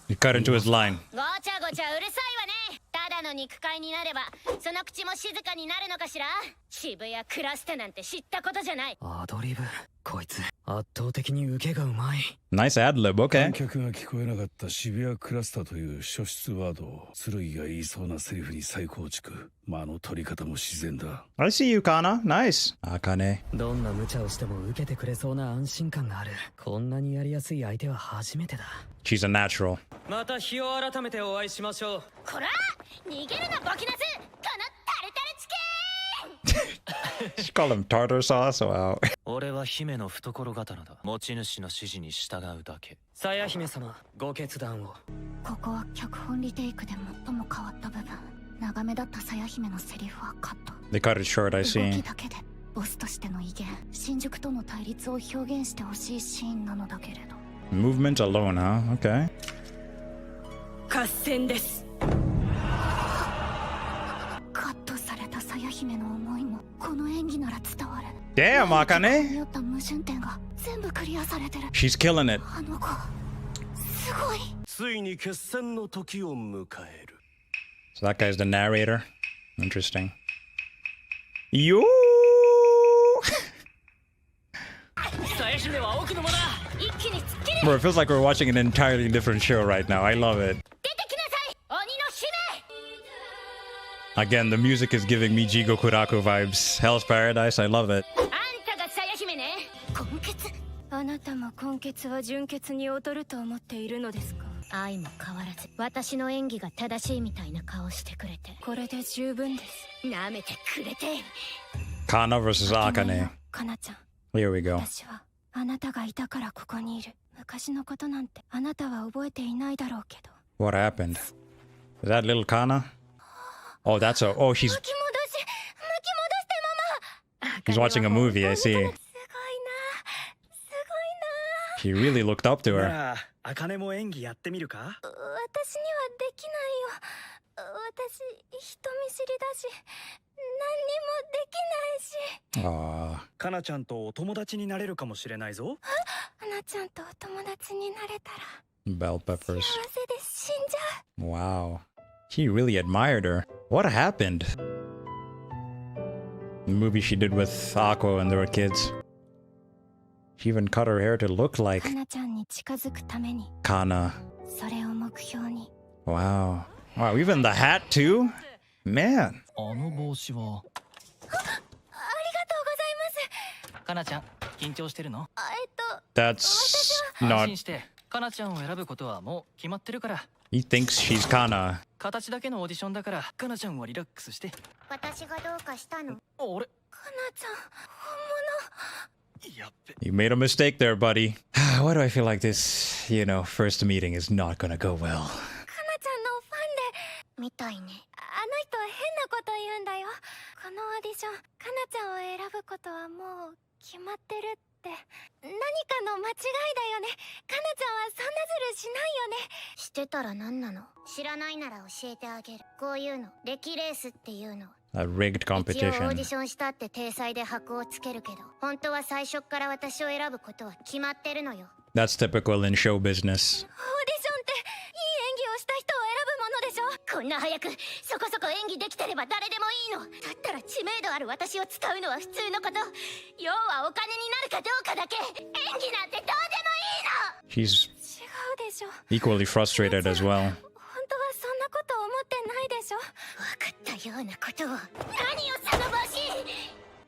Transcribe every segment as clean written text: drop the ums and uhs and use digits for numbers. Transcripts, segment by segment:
He cut into his line. ごちゃごちゃうるさいわね。ただの肉塊になればその口も静かになるのかしら。渋谷クラスタなんて知ったことじゃない。アドリブ、こいつ圧倒的に受けがうまい。 Nice ad lib, 観 okay. 客が聞こえなかった渋谷クラスターという初出ワードを剣が言いそうなセリフに再構築。間の取り方も自然だ。 I see you, Kana. Nice. Akane. どんな無茶をしても受けてくれそうな安心感がある。こんなにやりやすい相手は初めてだ。 She's a natural. また日を改めてお会いしましょう。こら逃げるなボキナス。このタルタルチキ She called him tartar sauce. Wow. 俺は姫の懐刀だ。持ち主の指示に従うだけ。鞘姫様、ご決断を。ここは脚本リテイクで最も変わった部分。長めだった鞘姫のセリフはカット。 They cut it short, I 動 see. きだけでボスとしての威厳、新宿との対立を表現してほしいシーンなのだけれど。 Movement alone, huh? Okay. 合戦です。カットされた鞘姫の思いもこの演技なら伝わる。 Damn, に Akane. よった矛盾点が全部クリアされてる。 She's killing it. あの子すごい。ついに決戦の時を迎える。 So that guy's the narrator. Interesting. Yo! 鞘姫は奥の間だ。一気に突っ切れ。 Bro, it feels like we're watching an entirely different show right now. I love it. 出てきなさい鬼の姫。 Again, the music is giving me Jigo Kuraku vibes. Hell's Paradise, I love it. あんたが鞘姫ね。根血。あなたも根血は純血に劣ると思っているのですか。愛も変わらず私の演技が正しいみたいな顔してくれてこれで十分です。舐めてくれて。 Kana versus Akane. かなちゃん、 Here we go. 私はあなたがいたからここにいる。昔のことなんてあなたは覚えていないだろうけど。 What happened? Is that little Kana? Oh, that's a... Oh, 巻き戻してママ。 he's watching a movie, I see. すごいな。 He really looked up to her. ああ、茜も演技やってみるか。私にはできないよ。私人見知りだし何にもできないし。Aw. かなちゃんとお友達になれるかもしれないぞ。かなちゃんとお友達になれたら Bell peppers. 幸せで死んじゃう。 Wow. He really admired her. What happened? The movie she did with Aqua when they were kids. She even cut her hair to look like かなちゃんに近づくために Kana. それを目標に。 Wow. Wow, even the hat too? Man. あの帽子は。ありがとうございます。かなちゃん、緊張してるの？ That's 安 not... 心して。かなちゃんを選ぶことはもう決まってるから。 He thinks she's Kana. 形だけのオーディションだから、かなちゃんはリラックスして。私がどうかしたの？俺。かなちゃん本やっべ。 You made a mistake there, buddy. Why do I feel like this, first meeting is not gonna go well? 物。かなちゃんのファンでみたいね。あの人は変なこと言うんだよ。このオーディション、かなちゃんを選ぶことはもう決まってるって。何かの間違いだよね。かなちゃんはそんなズルしないよね。してたら何なの？知らないなら教えてあげる。こういうの歴レースっていうの。 A rigged 一応オーデ competition. ィションしたって体裁で箔をつけるけど、本当は最初から私を選ぶことは決まってるのよ。 That's typical in show business. オーディションっていい演技をした人を選ぶものでしょ。こんな早くそこそこ演技できてれば誰でもいいの。だったら知名度ある私を使うのは普通のこと。要はお金になるかどうかだけ。演技なんてどうでもいいの。 She's 違うでしょ。 equally frustrated as well. 本当はそんなこと思ってないでしょ。分かったようなことを。何よその帽子。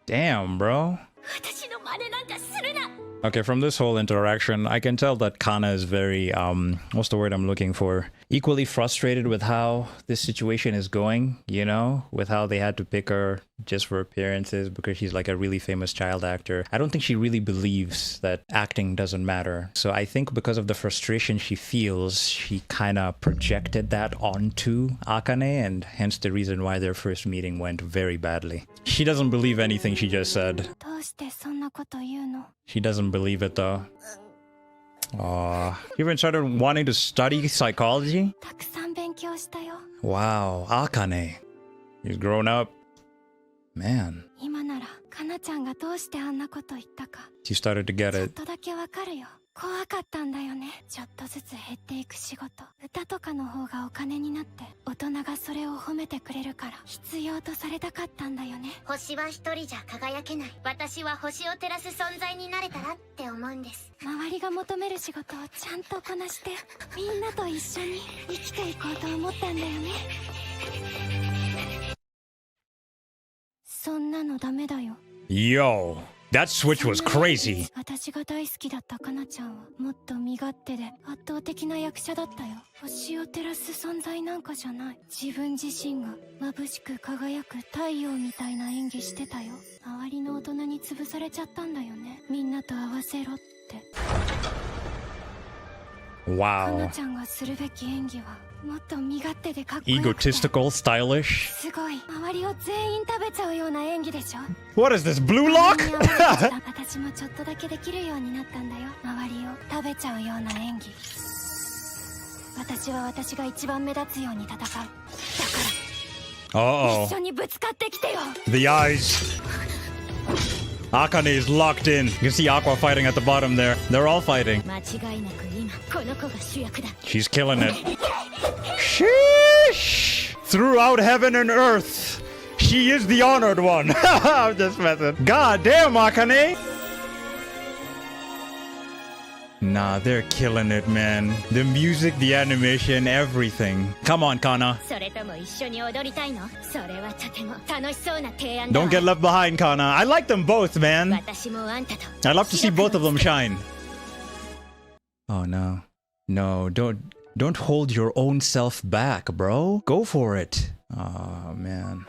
Damn, bro. 私の真似なんかするな。 Okay, from this whole interaction, I can tell that Kana is very, what's the word I'm looking for? Equally frustrated with how this situation is going, with how they had to pick her just for appearances because she's like a really famous child actor. I don't think she really believes that acting doesn't matter. So I think because of the frustration she feels, she kind of projected that onto Akane, and hence the reason why their first meeting went very badly. She doesn't believe anything she just said. どうしてそんなこと言うの。 She doesn't believe it though. Aw. You even started wanting to study psychology? たくさん勉強したよ。 Wow, Akane. He's grown up. Man. 今ならかななちゃんがどうしてあんなこと言ったか She started to get ちょっ it. とだけわかるよ。怖かったんだよね。ちょっとずつ減っていく仕事、歌とかの方がお金になって大人がそれを褒めてくれるから必要とされたかったんだよね。星は一人じゃ輝けない。私は星を照らす存在になれたらって思うんです。周りが求める仕事をちゃんとこなしてみんなと一緒に生きていこうと思ったんだよね。そんなのダメだよ。 Yo, that switch was crazy. 私が大好きだったかなちゃんはもっと身勝手で圧倒的な役者だったよ。星を照らす存在なんかじゃない。自分自身が眩しく輝く太陽みたいな演技してたよ。周りの大人に潰されちゃったんだよね。みんなと合わせろって。かな Wow. ちゃんがするべき演技はもっと身勝手でかっこよくて Egotistical, stylish. すごい周りを全員食べちゃうような演技でしょ。 What is this, Blue Lock? 私もちょっとだけできるようになったんだよ。周りを食べちゃうような演技。私は私が一番目立つように戦う。だから Uh-oh. 一緒にぶつかってきてよ。 The eyes. Akane is locked in. You can see Aqua fighting at the bottom there. They're all fighting. 間違いなく今この子が主役だ。 She's killing it. Sheesh! Throughout heaven and earth, she is the honored one. I'm just messing. God damn, Akane! Nah, they're killing it, man. The music, the animation, everything. Come on, Kana. それとも一緒に踊りたいの？それはとても楽しそうな提案だわ。 Don't get left behind, Kana. I like them both, man. 私もあんたと I love to see both of them shine. Oh no. No, don't hold your own self back, bro. Go for it. Oh man.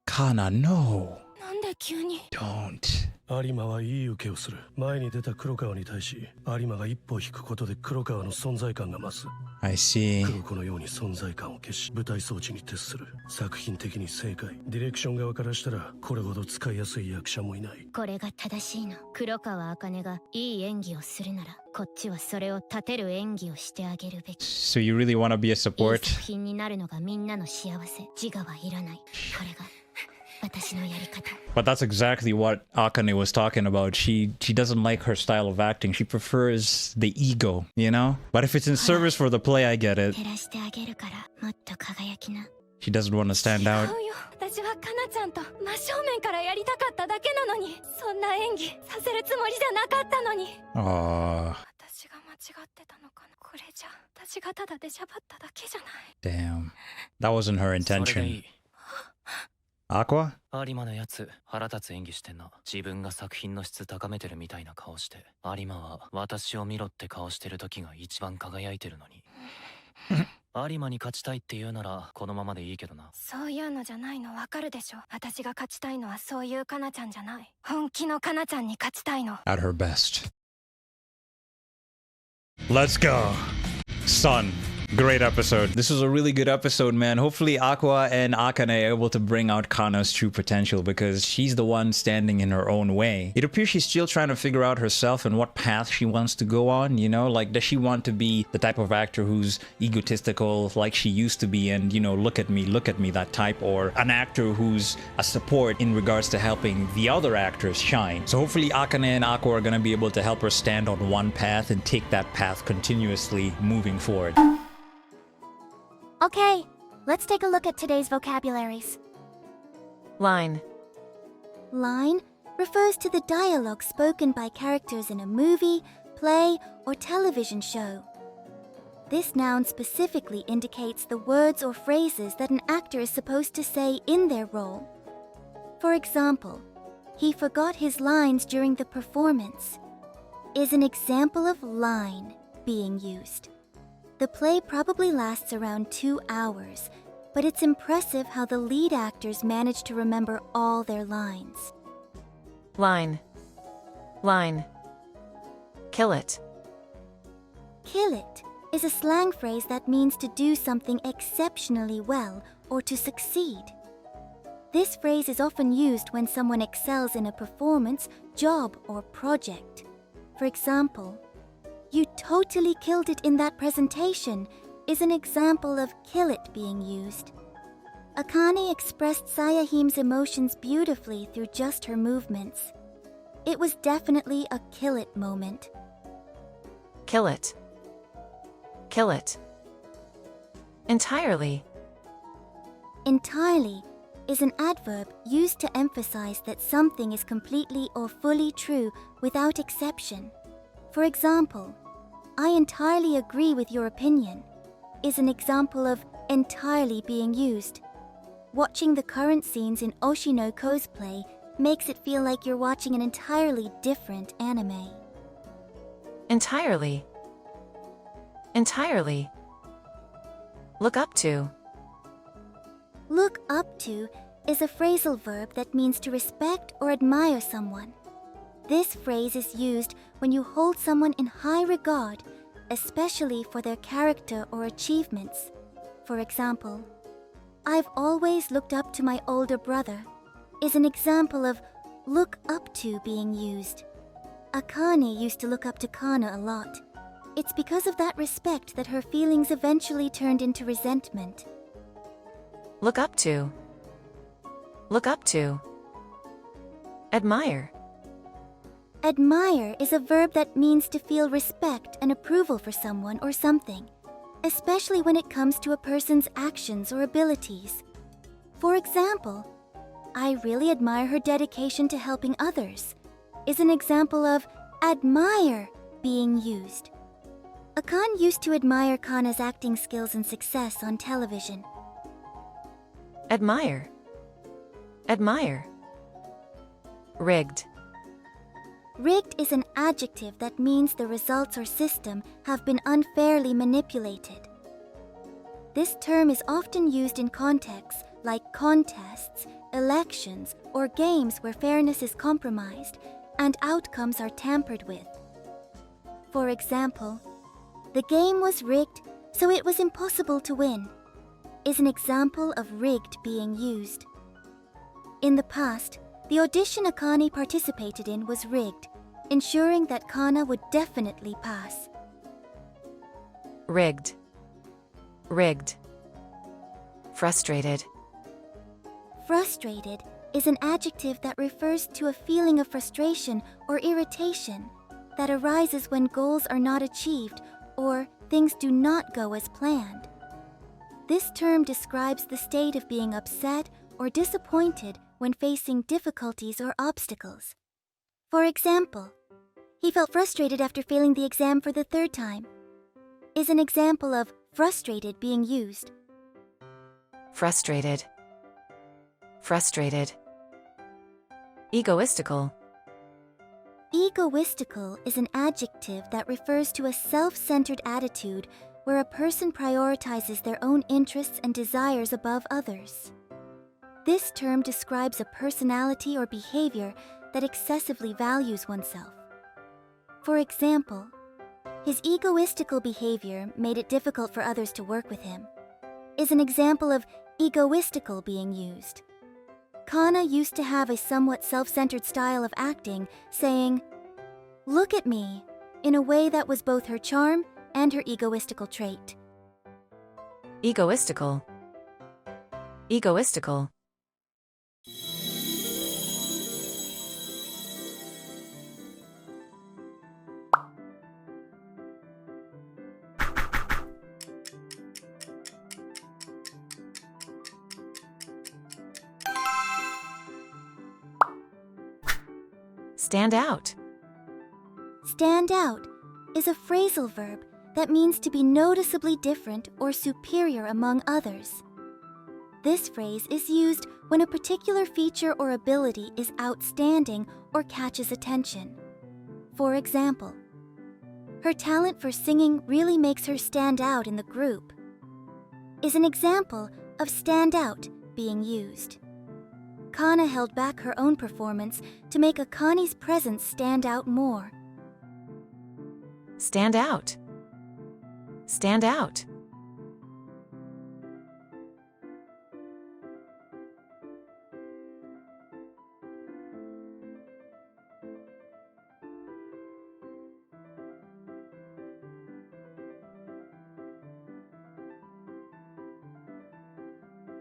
Kana, no. なんで急に Don't. 有馬はいい受けをする。前に出た黒川に対し有馬が一歩引くことで黒川の存在感が増す。 I see. 黒子のように存在感を消し舞台装置に徹する。作品的に正解。ディレクション側からしたらこれほど使いやすい役者もいない。これが正しいの。黒川茜がいい演技をするならこっちはそれを立てる演技をしてあげるべき。 So you really want to be a いい support? 作品になるのがみんなの幸せ。自我はいらない。これが私のやり方。 But that's exactly what Akane was talking about. She doesn't like her style of acting. She prefers the ego, you know? But if it's in service for the play, I get it. 照らしてあげるからもっと輝きな。 She doesn't want to stand 違 out. うよ。私はかなちゃんと真正面からやりたかっただけなのに、そんな演技させるつもりじゃなかったのに。 Aw, 私が間違ってたのかな。これじゃ私がただ出しゃばっただけじゃない。 damn. That wasn't her それでい intention. い。 Aqua? 有馬のやつ腹立つ演技してんな。自分が作品の質高めてるみたいな顔して。有馬は私を見ろって顔してる時が一番輝いてるのに。有馬に勝ちたいって言うならこのままでいいけどな。そういうのじゃないのわかるでしょ。私が勝ちたいのはそういうかなちゃんじゃない。本気のかなちゃんに勝ちたいの。 At her best. Let's go. Son. Great episode. This was a really good episode, man. Hopefully Aqua and Akane are able to bring out Kana's true potential because she's the one standing in her own way. It appears she's still trying to figure out herself and what path she wants to go on, you know? Like, does she want to be the type of actor who's egotistical like she used to be and, you know, look at me, that type, or an actor who's a support in regards to helping the other actors shine? So hopefully Akane and Aqua are gonna be able to help her stand on one path and take that path continuously moving forward. Okay, let's take a look at today's vocabularies. Line. Line refers to the dialogue spoken by characters in a movie, play, or television show. This noun specifically indicates the words or phrases that an actor is supposed to say in their role. For example, he forgot his lines during the performance is an example of line being used. The play probably lasts around 2 hours, but it's impressive how the lead actors managed to remember all their lines. Line. Line. Kill it. Kill it is a slang phrase that means to do something exceptionally well or to succeed. This phrase is often used when someone excels in a performance, job, or project. For example, "You totally killed it in that presentation" is an example of kill it being used. Akane expressed Sayahim's emotions beautifully through just her movements. It was definitely a kill it moment. Kill it. Kill it. Entirely. Entirely is an adverb used to emphasize that something is completely or fully true without exception. For example, I entirely agree with your opinion is an example of entirely being used. Watching the current scenes in Oshino Ko's play makes it feel like you're watching an entirely different anime. Entirely. Entirely. Look up to. Look up to is a phrasal verb that means to respect or admire someone. This phrase is used when you hold someone in high regard, especially for their character or achievements. For example, I've always looked up to my older brother is an example of look up to being used. Akane used to look up to Kana a lot. It's because of that respect that her feelings eventually turned into resentment. Look up to. Look up to. Admire. Admire is a verb that means to feel respect and approval for someone or something, especially when it comes to a person's actions or abilities. For example, I really admire her dedication to helping others is an example of admire being used. Akane used to admire Kana's acting skills and success on television. Admire. Admire. Rigged. Rigged is an adjective that means the results or system have been unfairly manipulated. This term is often used in contexts like contests, elections, or games where fairness is compromised and outcomes are tampered with. For example, the game was rigged, so it was impossible to win, is an example of rigged being used. In the past, the audition Akane participated in was rigged, ensuring that Kana would definitely pass. Rigged. Rigged. Frustrated. Frustrated is an adjective that refers to a feeling of frustration or irritation that arises when goals are not achieved or things do not go as planned. This term describes the state of being upset or disappointed when facing difficulties or obstacles. For example, he felt frustrated after failing the exam for the third time, is an example of frustrated being used. Frustrated. Frustrated. Egoistical. Egoistical is an adjective that refers to a self-centered attitude where a person prioritizes their own interests and desires above others. This term describes a personality or behavior that excessively values oneself. For example, his egoistical behavior made it difficult for others to work with him, is an example of egoistical being used. Kana used to have a somewhat self-centered style of acting, saying, "Look at me," in a way that was both her charm and her egoistical trait. Egoistical. Egoistical. Stand out. Stand out is a phrasal verb that means to be noticeably different or superior among others. This phrase is used when a particular feature or ability is outstanding or catches attention. For example, her talent for singing really makes her stand out in the group, is an example of stand out being used. Kana held back her own performance to make Akane's presence stand out more. Stand out. Stand out.